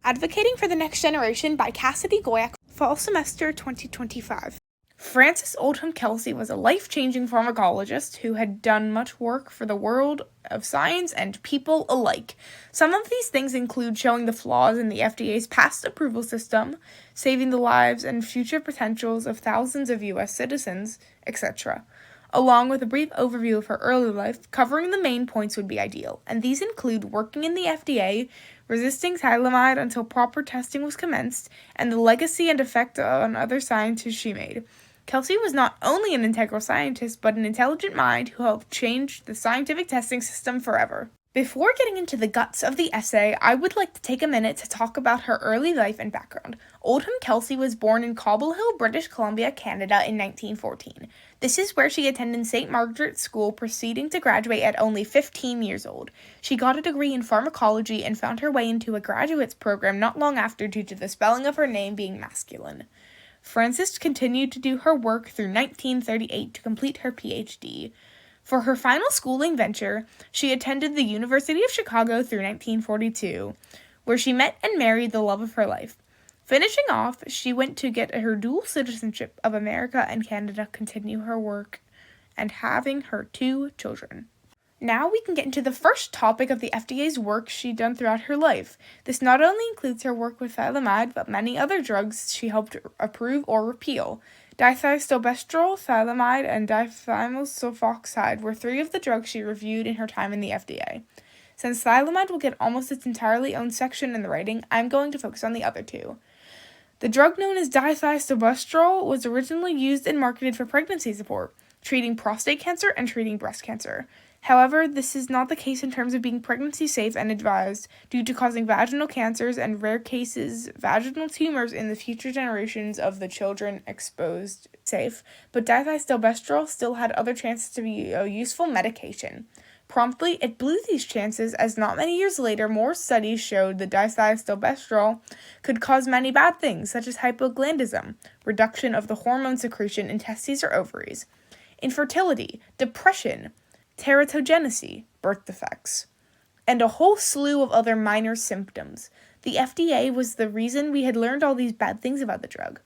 Advocating for the Next Generation by Cassidy Goyak, Fall Semester 2025. Frances Oldham Kelsey was a life-changing pharmacologist who had done much work for the world of science and people alike. Some of these things include showing the flaws in the FDA's past approval system, saving the lives and future potentials of thousands of U.S. citizens, etc. Along with a brief overview of her early life, covering the main points would be ideal, and these include working in the FDA, resisting thalidomide until proper testing was commenced, and the legacy and effect on other scientists she made. Kelsey was not only an integral scientist, but an intelligent mind who helped change the scientific testing system forever. Before getting into the guts of the essay, I would like to take a minute to talk about her early life and background. Oldham Kelsey was born in Cobble Hill, British Columbia, Canada in 1914. This is where she attended St. Margaret's School, proceeding to graduate at only 15 years old. She got a degree in pharmacology and found her way into a graduate's program not long after due to the spelling of her name being masculine. Frances continued to do her work through 1938 to complete her PhD. For her final schooling venture, she attended the University of Chicago through 1942, where she met and married the love of her life. Finishing off, she went to get her dual citizenship of America and Canada, continue her work, and having her 2 children. Now we can get into the first topic of the FDA's work she'd done throughout her life. This not only includes her work with thalidomide, but many other drugs she helped approve or repeal. Dithiostolbestrol, thalidomide, and dithymyl sulfoxide were 3 of the drugs she reviewed in her time in the FDA. Since thalidomide will get almost its entirely own section in the writing, I'm going to focus on the other 2. The drug known as dithiostolbestrol was originally used and marketed for pregnancy support, treating prostate cancer and treating breast cancer. However, this is not the case in terms of being pregnancy safe and advised, due to causing vaginal cancers and rare cases vaginal tumors in the future generations of the children exposed safe, but dithiostolbestrol still had other chances to be a useful medication. Promptly, it blew these chances, as not many years later, more studies showed that dithiostolbestrol could cause many bad things, such as hypoglandism, reduction of the hormone secretion in testes or ovaries, infertility, depression, teratogenesis, birth defects, and a whole slew of other minor symptoms. The FDA was the reason we had learned all these bad things about the drug.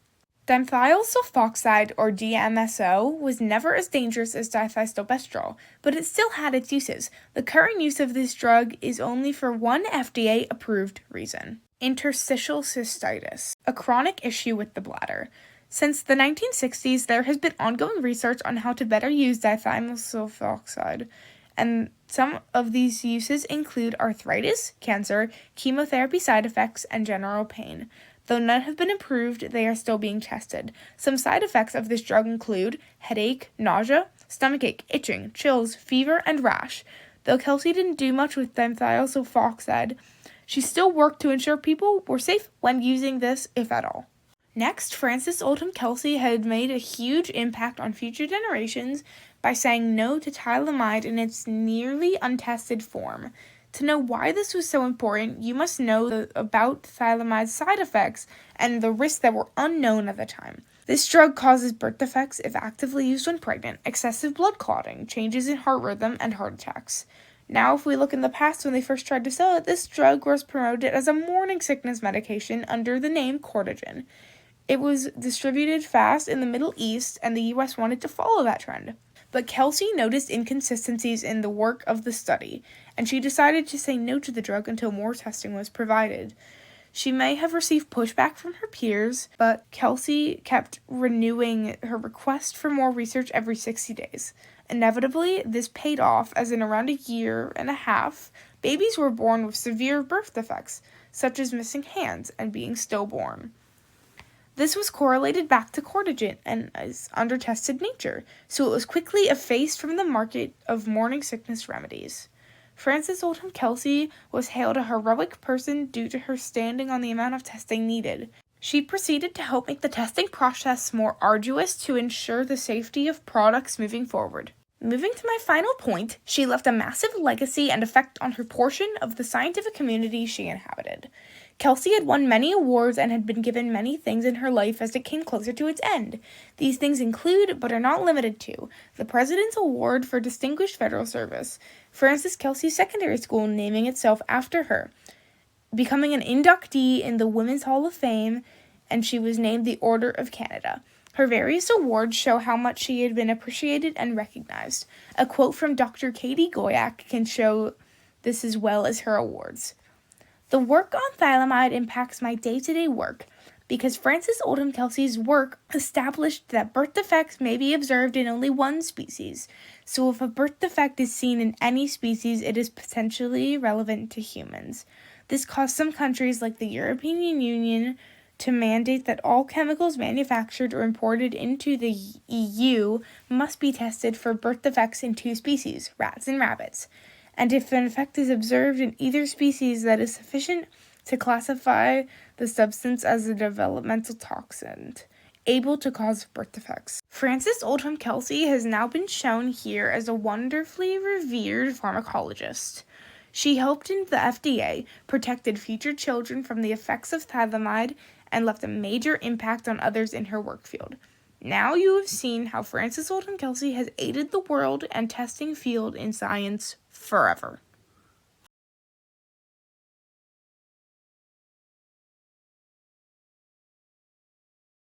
Dimethyl sulfoxide, or DMSO, was never as dangerous as dithiostolbestrol, but it still had its uses. The current use of this drug is only for one FDA-approved reason: interstitial cystitis, a chronic issue with the bladder. Since the 1960s, there has been ongoing research on how to better use dimethyl sulfoxide, and some of these uses include arthritis, cancer, chemotherapy side effects, and general pain. Though none have been approved, they are still being tested. Some side effects of this drug include headache, nausea, stomachache, itching, chills, fever, and rash. Though Kelsey didn't do much with dimethyl sulfoxide, she still worked to ensure people were safe when using this, if at all. Next, Frances Oldham Kelsey had made a huge impact on future generations by saying no to thalidomide in its nearly untested form. To know why this was so important, you must know about thalidomide's side effects and the risks that were unknown at the time. This drug causes birth defects if actively used when pregnant, excessive blood clotting, changes in heart rhythm, and heart attacks. Now, if we look in the past when they first tried to sell it, this drug was promoted as a morning sickness medication under the name Cortigen. It was distributed fast in the Middle East, and the U.S. wanted to follow that trend. But Kelsey noticed inconsistencies in the work of the study, and she decided to say no to the drug until more testing was provided. She may have received pushback from her peers, but Kelsey kept renewing her request for more research every 60 days. Inevitably, this paid off, as in around a year and a half, babies were born with severe birth defects, such as missing hands and being stillborn. This was correlated back to Cortigen and its under-tested nature, so it was quickly effaced from the market of morning sickness remedies. Frances Oldham Kelsey was hailed a heroic person due to her standing on the amount of testing needed. She proceeded to help make the testing process more arduous to ensure the safety of products moving forward. Moving to my final point, she left a massive legacy and effect on her portion of the scientific community she inhabited. Kelsey had won many awards and had been given many things in her life as it came closer to its end. These things include, but are not limited to, the President's Award for Distinguished Federal Service, Frances Kelsey Secondary School naming itself after her, becoming an inductee in the Women's Hall of Fame, and she was named the Order of Canada. Her various awards show how much she had been appreciated and recognized. A quote from Dr. Katie Goyak can show this as well as her awards. The work on thalidomide impacts my day-to-day work because Frances Oldham Kelsey's work established that birth defects may be observed in only one species. So if a birth defect is seen in any species, it is potentially relevant to humans. This caused some countries like the European Union to mandate that all chemicals manufactured or imported into the EU must be tested for birth defects in two species, rats and rabbits. And if an effect is observed in either species, that is sufficient to classify the substance as a developmental toxin, able to cause birth defects. Frances Oldham Kelsey has now been shown here as a wonderfully revered pharmacologist. She helped in the FDA, protected future children from the effects of thalidomide, and left a major impact on others in her work field. Now you have seen how Frances Oldham Kelsey has aided the world and testing field in science forever.